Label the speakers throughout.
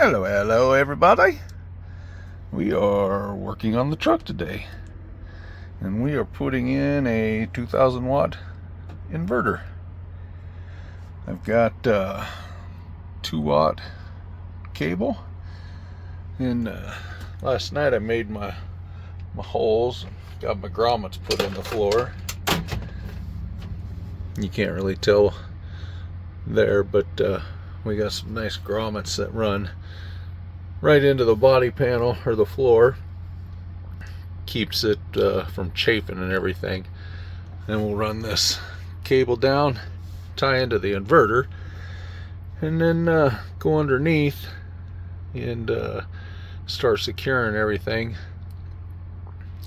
Speaker 1: Hello everybody. We are working on the truck today, and we are putting in a 2000 watt inverter. I've got 2-watt cable, and last night I made my holes, got my grommets put in the floor. You can't really tell there, but we got some nice grommets that run right into the body panel or the floor. Keeps it from chafing and everything. Then we'll run this cable down, tie into the inverter, and then go underneath and start securing everything.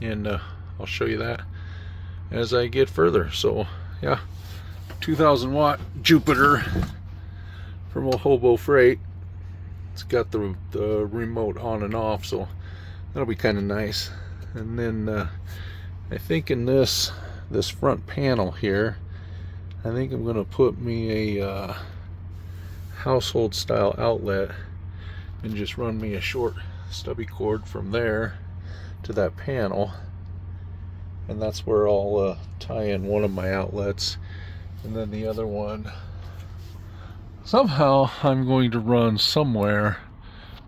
Speaker 1: And I'll show you that as I get further. So yeah, 2000 watt Jupiter from a Hobo Freight. It's got the remote on and off, so that'll be kind of nice. And then I think in this front panel here, I think I'm gonna put me a household style outlet and just run me a short stubby cord from there to that panel, and that's where I'll tie in one of my outlets, and then the other one somehow I'm going to run somewhere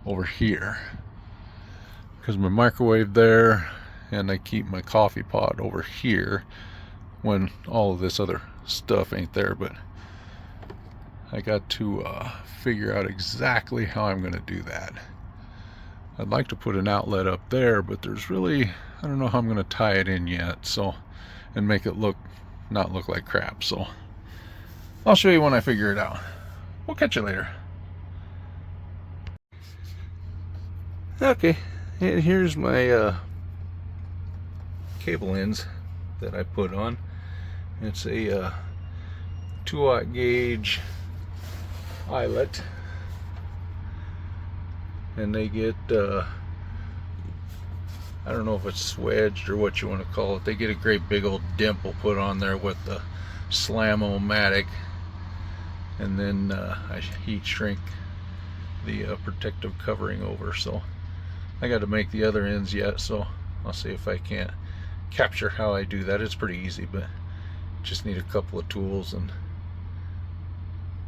Speaker 1: over here, because my microwave there, and I keep my coffee pot over here when all of this other stuff ain't there. But I got to figure out exactly how I'm going to do that. I'd like to put an outlet up there, but there's really, I don't know how I'm going to tie it in yet, so, and make it not look like crap. So I'll show you when I figure it out. We'll catch you later. Okay, and here's my cable ends that I put on. It's a 2-watt gauge eyelet, and they get I don't know if it's swedged or what you want to call it. They get a great big old dimple put on there with the Slam-O-Matic. And then I heat shrink the protective covering over. So I got to make the other ends yet, so I'll see if I can't capture how I do that. It's pretty easy, but just need a couple of tools, and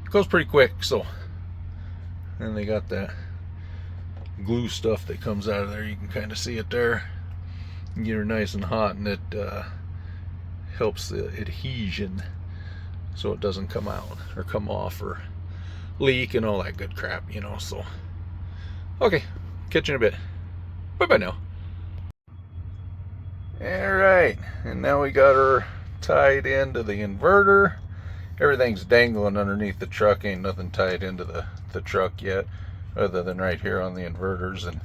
Speaker 1: it goes pretty quick. So, and they got that glue stuff that comes out of there. You can kind of see it there. You get her nice and hot, and it helps the adhesion so it doesn't come out or come off or leak and all that good crap, you know. So okay, catch you in a bit. Bye bye now. Alright, and now we got her tied into the inverter. Everything's dangling underneath the truck. Ain't nothing tied into the truck yet, other than right here on the inverters. And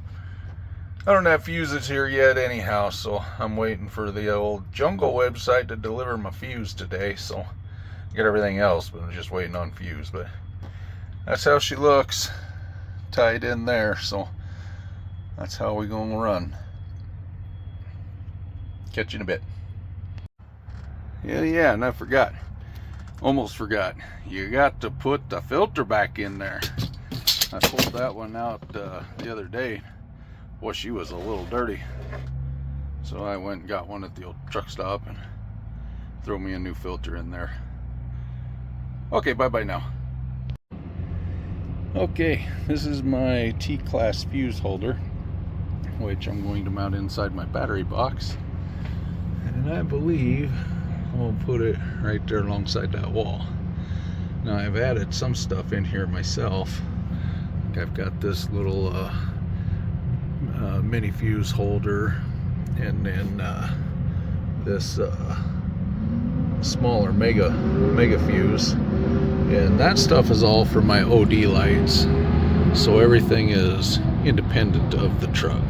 Speaker 1: I don't have fuses here yet anyhow, so I'm waiting for the old Jungle website to deliver my fuse today. So I got everything else, but I'm just waiting on fuse. But that's how she looks, tied in there. So that's how we gonna run. Catch you in a bit. Yeah, and I almost forgot. You got to put the filter back in there. I pulled that one out the other day. Boy, she was a little dirty. So I went and got one at the old truck stop and threw me a new filter in there. Okay, bye-bye now. Okay, this is my T-class fuse holder, which I'm going to mount inside my battery box. And I believe I'll put it right there alongside that wall. Now I've added some stuff in here myself. I've got this little mini fuse holder, and then this smaller mega fuse, and that stuff is all for my OD lights, so everything is independent of the truck.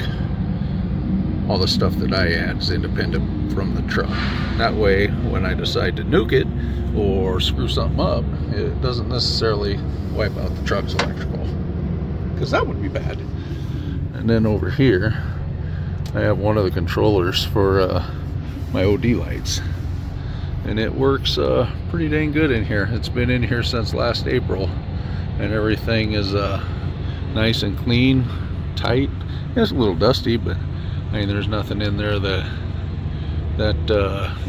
Speaker 1: All the stuff that I add is independent from the truck. That way, when I decide to nuke it or screw something up, it doesn't necessarily wipe out the truck's electrical, because that would be bad. And then over here I have one of the controllers for my OD lights, and it works pretty dang good in here. It's been in here since last April, and everything is nice and clean, tight. It's a little dusty, but I mean, there's nothing in there that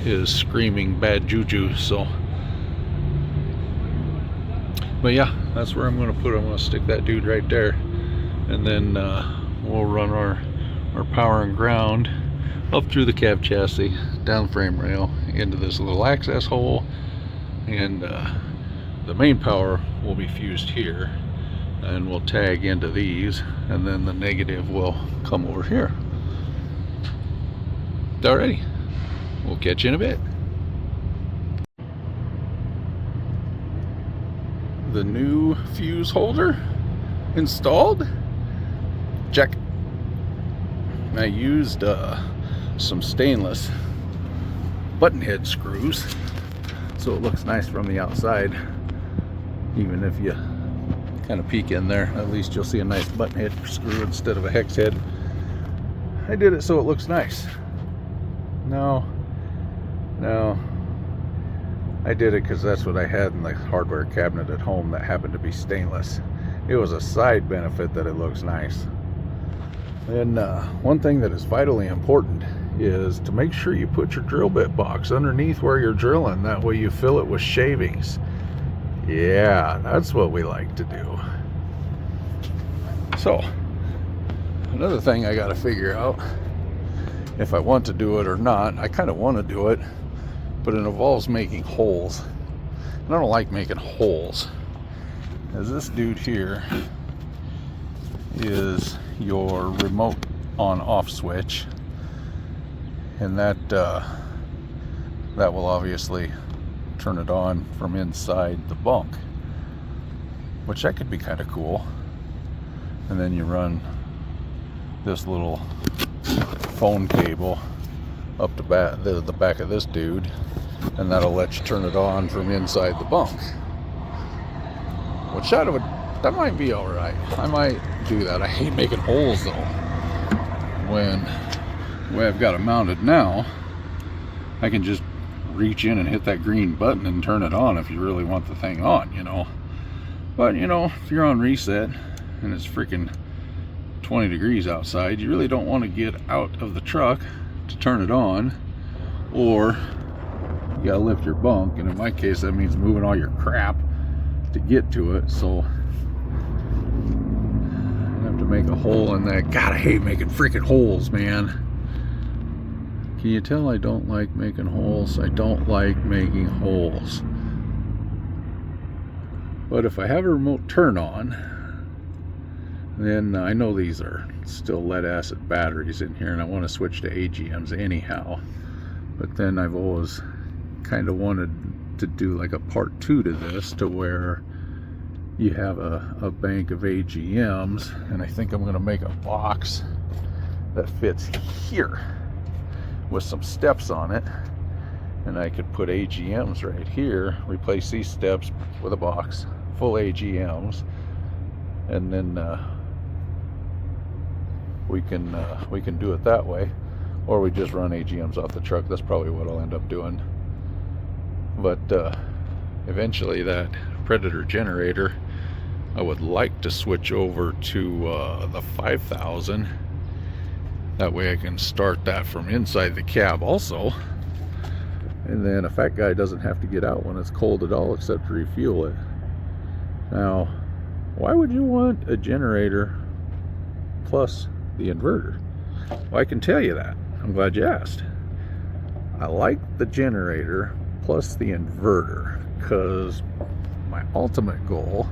Speaker 1: is screaming bad juju. So, but yeah, that's where I'm going to put it. I'm going to stick that dude right there, and then we'll run our power and ground up through the cab chassis, down the frame rail, into this little access hole, and the main power will be fused here, and we'll tag into these, and then the negative will come over here. Alrighty, we'll catch you in a bit. The new fuse holder installed. Check. I used some stainless button head screws, so it looks nice from the outside. Even if you kind of peek in there, at least you'll see a nice button head screw instead of a hex head. I did it so it looks nice. No, I did it because that's what I had in the hardware cabinet at home that happened to be stainless. It was a side benefit that it looks nice. And one thing that is vitally important is to make sure you put your drill bit box underneath where you're drilling. That way you fill it with shavings. Yeah, that's what we like to do. So, another thing I got to figure out, if I want to do it or not. I kind of want to do it, but it involves making holes. And I don't like making holes. As this dude here is your remote on-off switch, and that will obviously turn it on from inside the bunk, which that could be kind of cool. And then you run this little phone cable up the back of this dude, and that'll let you turn it on from inside the bunk. Which that might be all right. I might do that. I hate making holes though. When the way I've got it mounted now, I can just reach in and hit that green button and turn it on if you really want the thing on, you know. But you know, if you're on reset and it's freaking 20 degrees outside, you really don't want to get out of the truck to turn it on, or you gotta lift your bunk, and in my case that means moving all your crap to get to it. So I have to make a hole in that. God, I hate making freaking holes, man. Can you tell I don't like making holes? I don't like making holes. But if I have a remote turn on, then I know these are still lead acid batteries in here, and I want to switch to AGMs anyhow. But then I've always kind of wanted to do like a part 2 to this, to where you have a bank of AGMs, and I think I'm going to make a box that fits here with some steps on it, and I could put AGMs right here, replace these steps with a box full AGMs, and then we can do it that way, or we just run AGMs off the truck. That's probably what I'll end up doing. But eventually that Predator generator, I would like to switch over to the 5000. That way I can start that from inside the cab also, and then a fat guy doesn't have to get out when it's cold at all except to refuel it. Now, why would you want a generator plus the inverter? Well, I can tell you that. I'm glad you asked. I like the generator plus the inverter because my ultimate goal,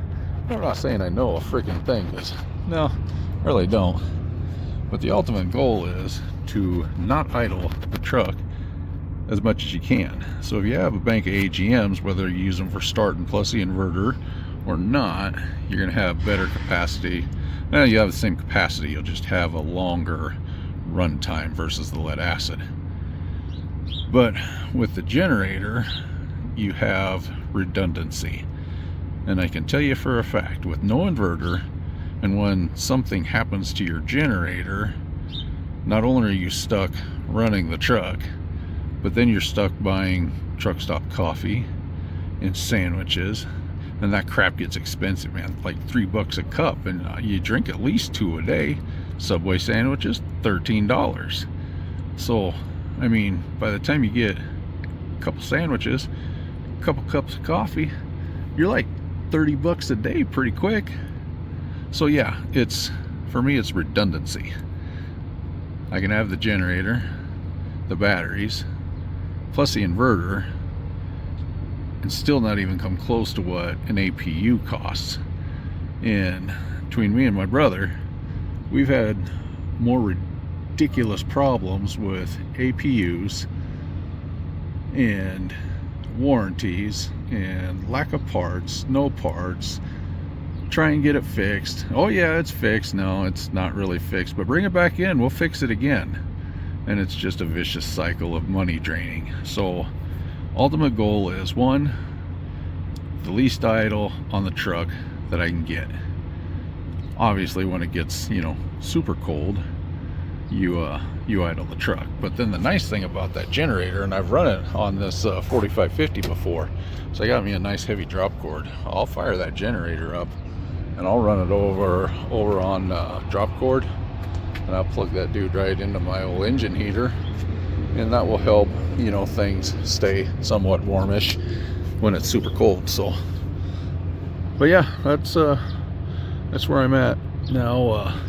Speaker 1: I'm not saying I know a freaking thing, because no, I really don't, but the ultimate goal is to not idle the truck as much as you can. So if you have a bank of AGMs, whether you use them for starting plus the inverter or not, you're going to have better capacity. Now you have the same capacity, you'll just have a longer run time versus the lead acid. But with the generator, you have redundancy. And I can tell you for a fact, with no inverter, and when something happens to your generator, not only are you stuck running the truck, but then you're stuck buying truck stop coffee and sandwiches And that crap gets expensive, man. Like $3 a cup, and you drink at least 2 a day. Subway sandwiches, $13. So, I mean, by the time you get a couple sandwiches, a couple cups of coffee, you're like $30 a day pretty quick. So yeah, it's, for me, it's redundancy. I can have the generator, the batteries, plus the inverter, and still not even come close to what an APU costs. And between me and my brother, we've had more ridiculous problems with APUs and warranties and lack of parts, no parts. Try and get it fixed. Oh yeah, it's fixed. No, it's not really fixed, but bring it back in, we'll fix it again. And it's just a vicious cycle of money draining. So ultimate goal is, one, the least idle on the truck that I can get. Obviously when it gets, you know, super cold, you idle the truck. But then the nice thing about that generator, and I've run it on this 4550 before, so I got me a nice heavy drop cord. I'll fire that generator up and I'll run it over on drop cord, and I'll plug that dude right into my old engine heater, and that will help, you know, things stay somewhat warmish when it's super cold. So, but yeah, that's where I'm at now.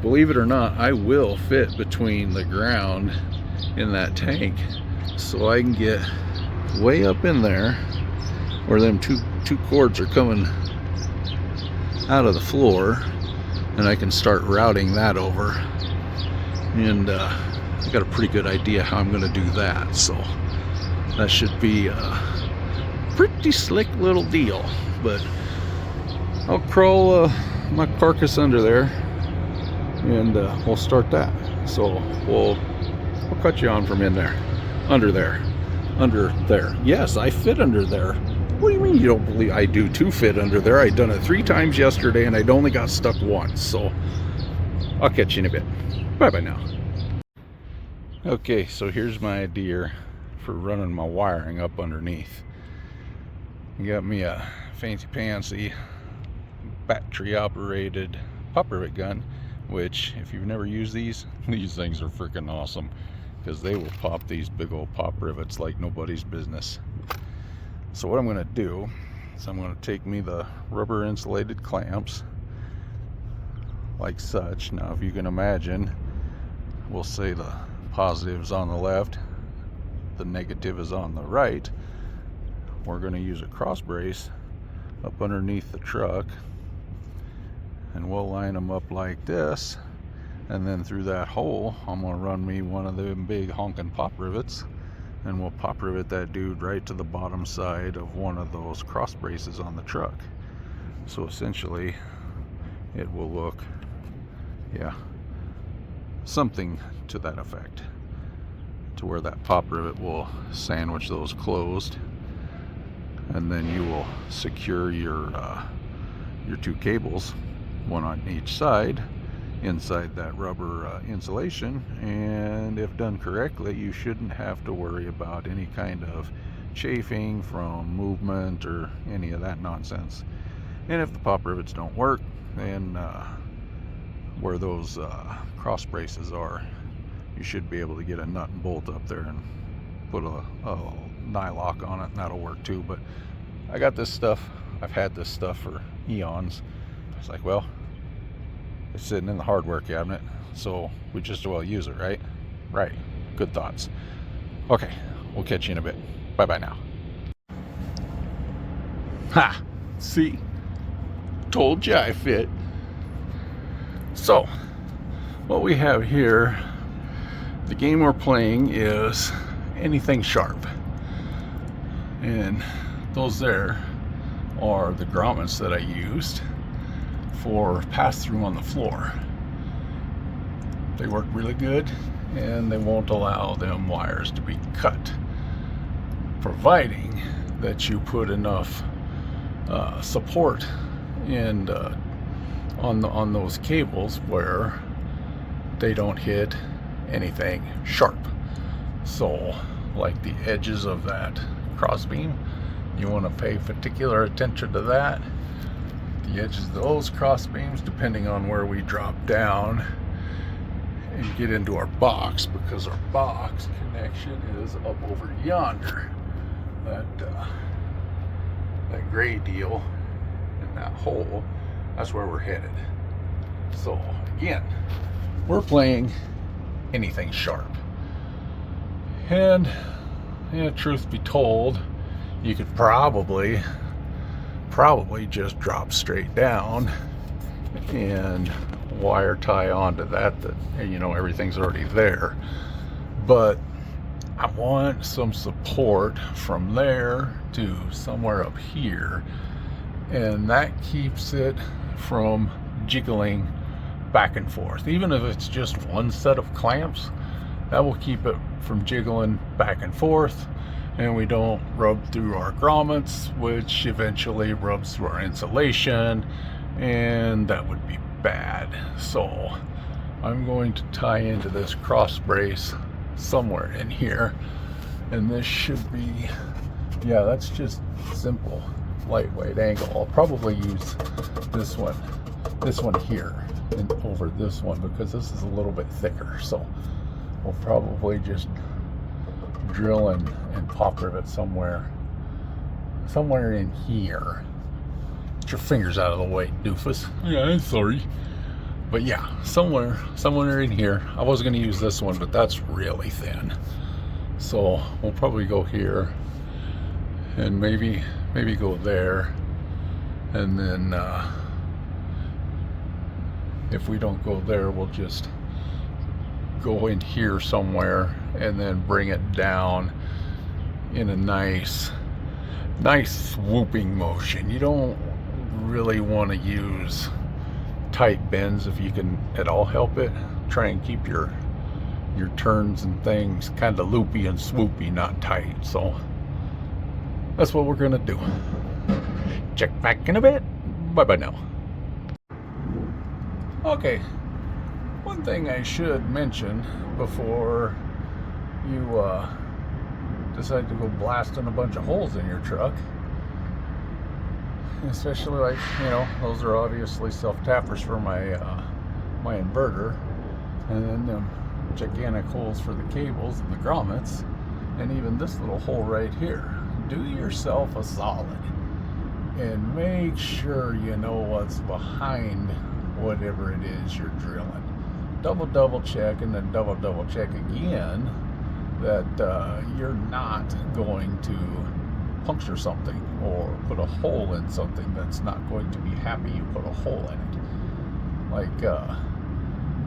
Speaker 1: Believe it or not, I will fit between the ground in that tank, so I can get way up in there where them two cords are coming out of the floor, and I can start routing that over. And I got a pretty good idea how I'm going to do that, so that should be a pretty slick little deal. But I'll crawl my carcass under there, and we'll start that. So we'll cut you on from in there, under there. Yes, I fit under there. What do you mean you don't believe I do too fit under there? I done it 3 times yesterday, and I'd only got stuck once. So I'll catch you in a bit. Bye bye now. Okay, so here's my idea for running my wiring up underneath. You got me a fancy pantsy battery operated pop rivet gun, which, if you've never used these things are freaking awesome, because they will pop these big old pop rivets like nobody's business. So what I'm going to do is I'm going to take me the rubber insulated clamps like such. Now if you can imagine, we'll say the positive is on the left, the negative is on the right. We're going to use a cross brace up underneath the truck, and we'll line them up like this, and then through that hole I'm going to run me one of them big honking pop rivets, and we'll pop rivet that dude right to the bottom side of one of those cross braces on the truck. So essentially it will look, yeah, something to that effect, to where that pop rivet will sandwich those closed, and then you will secure your 2 cables, one on each side, inside that rubber insulation. And if done correctly, you shouldn't have to worry about any kind of chafing from movement or any of that nonsense. And if the pop rivets don't work, then where those cross braces are, you should be able to get a nut and bolt up there and put a nylock on it, and that'll work too. But I got this stuff, I've had this stuff for eons. It's like, well, it's sitting in the hardware cabinet, so we just as well use it, right? Right. Good thoughts. Okay, we'll catch you in a bit. Bye bye now. Ha! See? Told you I fit. So, what we have here, the game we're playing is anything sharp. And those there are the grommets that I used for pass-through on the floor. They work really good, and they won't allow them wires to be cut, providing that you put enough support and on those cables where they don't hit anything sharp. So like the edges of that crossbeam, You want to pay particular attention to that. The edges of those cross beams, depending on where we drop down and get into our box, because our box connection is up over yonder. That gray deal in that hole, that's where we're headed. So again, we're playing anything sharp. And yeah, truth be told, you could probably just drop straight down and wire tie onto that, you know, everything's already there. But I want some support from there to somewhere up here, and that keeps it from jiggling back and forth. Even if it's just one set of clamps, that will keep it from jiggling back and forth, and we don't rub through our grommets, which eventually rubs through our insulation, and that would be bad. So I'm going to tie into this cross brace somewhere in here, and this should be, yeah, that's just simple lightweight angle. I'll probably use this one here and over this one, because this is a little bit thicker. So we'll probably just drill and pop rivet somewhere in here. Get your fingers out of the way, doofus. Yeah, I'm sorry. But yeah, somewhere in here. I was going to use this one, but that's really thin. So we'll probably go here and maybe go there, and then if we don't go there, we'll just go in here somewhere and then bring it down in a nice swooping motion. You don't really want to use tight bends if you can at all help it. Try and keep your turns and things kind of loopy and swoopy, not tight. So that's what we're gonna do. Check back in a bit. Bye now. Okay, one thing I should mention before you decide to go blasting a bunch of holes in your truck, especially, like, you know, those are obviously self-tappers for my my inverter, and then them gigantic holes for the cables and the grommets, and even this little hole right here. Do yourself a solid and make sure you know what's behind whatever it is you're drilling. Double check, and then double check again that you're not going to puncture something or put a hole in something that's not going to be happy you put a hole in it. Like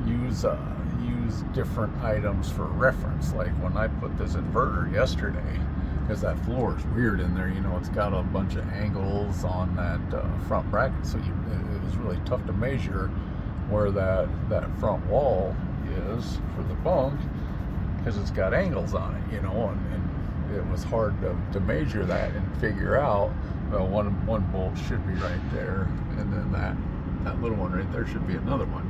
Speaker 1: use different items for reference. Like when I put this inverter yesterday, because that floor is weird in there, you know, it's got a bunch of angles on that front bracket, so it was really tough to measure where that front wall is for the bunk, because it's got angles on it, you know, and it was hard to measure that and figure out, well, one bolt should be right there, and then that little one right there should be another one.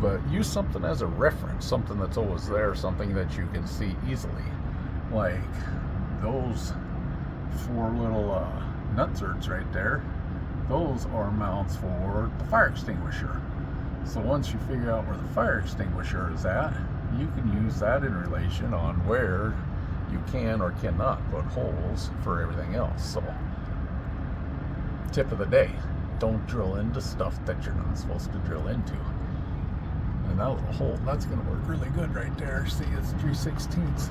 Speaker 1: But use something as a reference, something that's always there, something that you can see easily. Like those 4 little nutserts right there, those are mounts for the fire extinguisher. So once you figure out where the fire extinguisher is at, you can use that in relation on where you can or cannot put holes for everything else. So tip of the day, don't drill into stuff that you're not supposed to drill into. And that little hole, that's going to work really good right there. See, it's 3/16.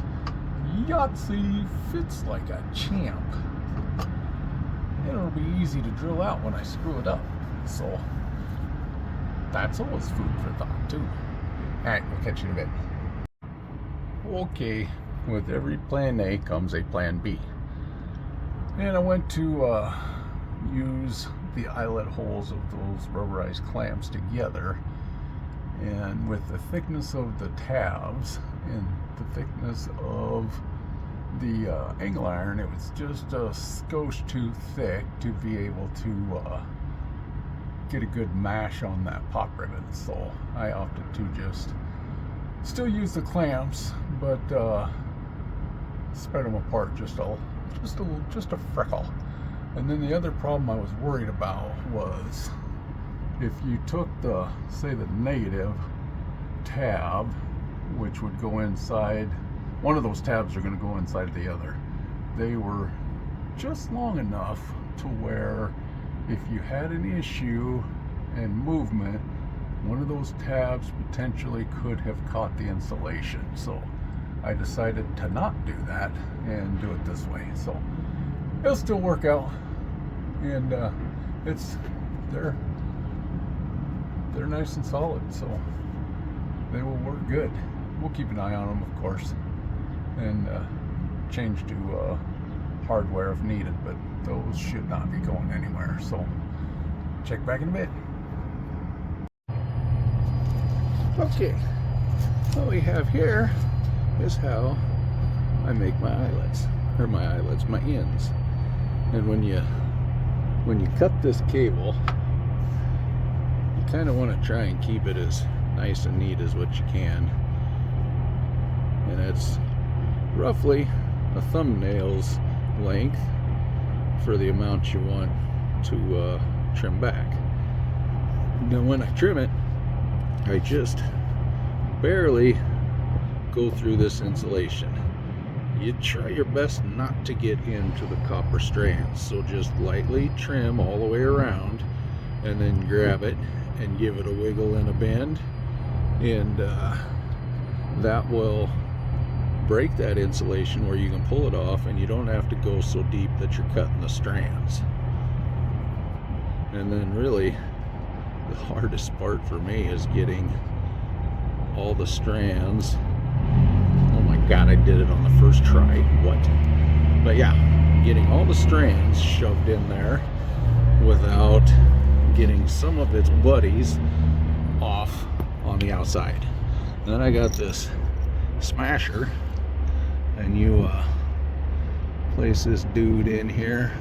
Speaker 1: Yahtzee, fits like a champ. And it'll be easy to drill out when I screw it up. So that's always food for thought too. Alright, we'll catch you in a bit. Okay, with every plan A comes a plan B. And I went to use the eyelet holes of those rubberized clamps together, and with the thickness of the tabs and the thickness of the angle iron, it was just a skosh too thick to be able to get a good mash on that pop rivet. So I opted to just still use the clamps, but spread them apart just a freckle. And then the other problem I was worried about was if you took the, say, the negative tab, which would go inside, one of those tabs are going to go inside the other. They were just long enough to where if you had an issue and movement, one of those tabs potentially could have caught the insulation. So I decided to not do that and do it this way. So it'll still work out, and they're nice and solid, so they will work good. We'll keep an eye on them, of course, and change to hardware if needed, but those should not be going anywhere. So check back in a bit. Okay, what we have here is how I make my eyelets, or my ends. And when you cut this cable, you kind of want to try and keep it as nice and neat as what you can. And it's roughly a thumbnail's length for the amount you want to trim back. Now when I trim it, I just barely go through this insulation. You try your best not to get into the copper strands, so just lightly trim all the way around and then grab it and give it a wiggle and a bend, and that will break that insulation where you can pull it off and you don't have to go so deep that you're cutting the strands. And then really the hardest part for me is getting all the strands. Oh my god, I did it on the first try. What? But yeah, getting all the strands shoved in there without getting some of its buddies off on the outside. Then I got this smasher, and you place this dude in here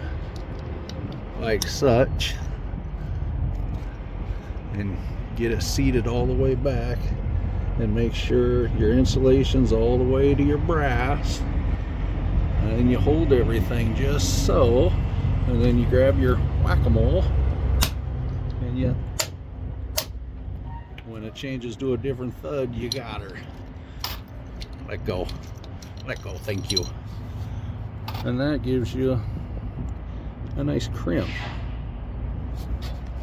Speaker 1: like such and get it seated all the way back, and make sure your insulation's all the way to your brass, and then you hold everything just so, and then you grab your whack-a-mole and you, when it changes to a different thud, you got her. Let go, thank you. And that gives you a nice crimp.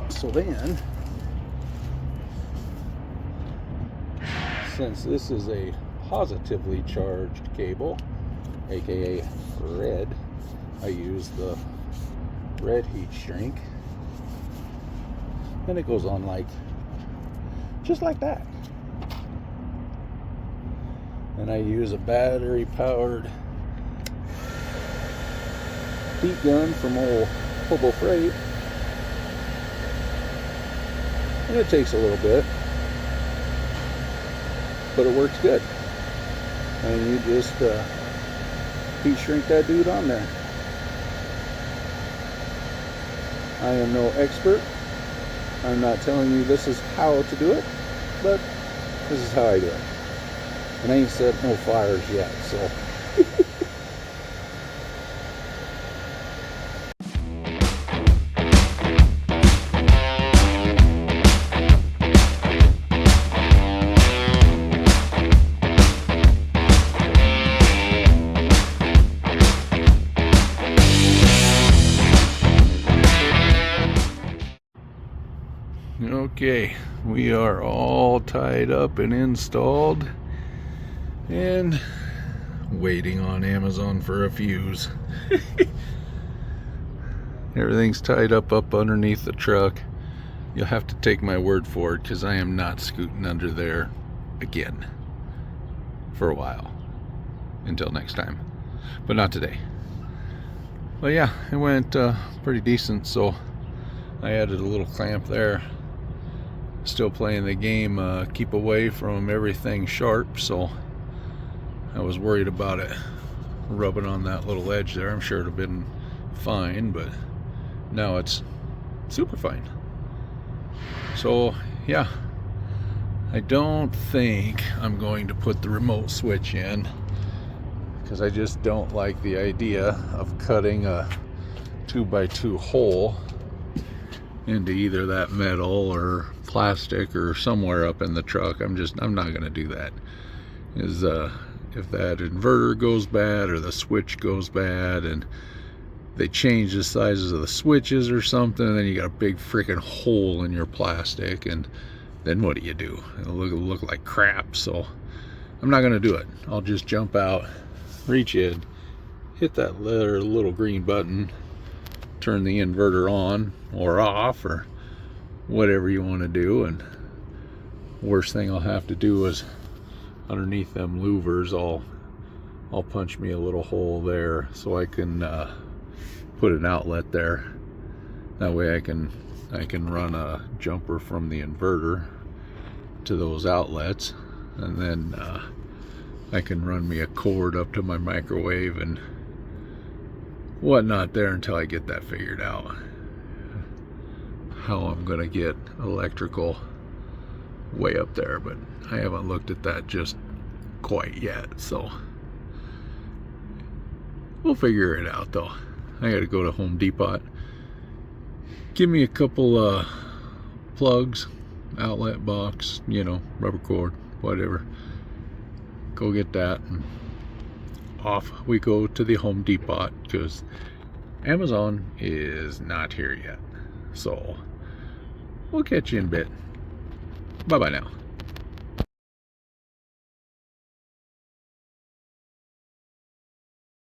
Speaker 1: So then, since this is a positively charged cable, aka red, I use the red heat shrink, and it goes on like just like that. And I use a battery powered heat gun from old Hobo Freight, and it takes a little bit, but it works good. And you just heat shrink that dude on there. I am no expert. I'm not telling you this is how to do it, but this is how I do it. And I ain't set no fires yet, so. Okay, we are all tied up and installed and waiting on Amazon for a fuse. Everything's tied up underneath the truck. You'll have to take my word for it, because I am not scooting under there again for a while, until next time, but not today. But yeah, it went pretty decent. So I added a little clamp there. Still playing the game, keep away from everything sharp, so I was worried about it rubbing on that little edge there. I'm sure it'd have been fine, but now it's super fine. So yeah, I don't think I'm going to put the remote switch in, because I just don't like the idea of cutting a 2x2 hole into either that metal or plastic or somewhere up in the truck. I'm not going to do that. If that inverter goes bad or the switch goes bad and they change the sizes of the switches or something, then you got a big freaking hole in your plastic, and then what do? It'll look like crap. So I'm not going to do it. I'll just jump out, reach in, hit that little green button, turn the inverter on or off or whatever you want to do, and worst thing I'll have to do is underneath them louvers I'll punch me a little hole there so I can put an outlet there. That way I can run a jumper from the inverter to those outlets, and then I can run me a cord up to my microwave and whatnot there until I get that figured out. How I'm gonna get electrical way up there, but I haven't looked at that just quite yet, so we'll figure it out though. I gotta go to Home Depot, give me a couple plugs, outlet box, you know, rubber cord, whatever. Go get that, and off we go to the Home Depot, because Amazon is not here yet. So we'll catch you in a bit. Bye bye now.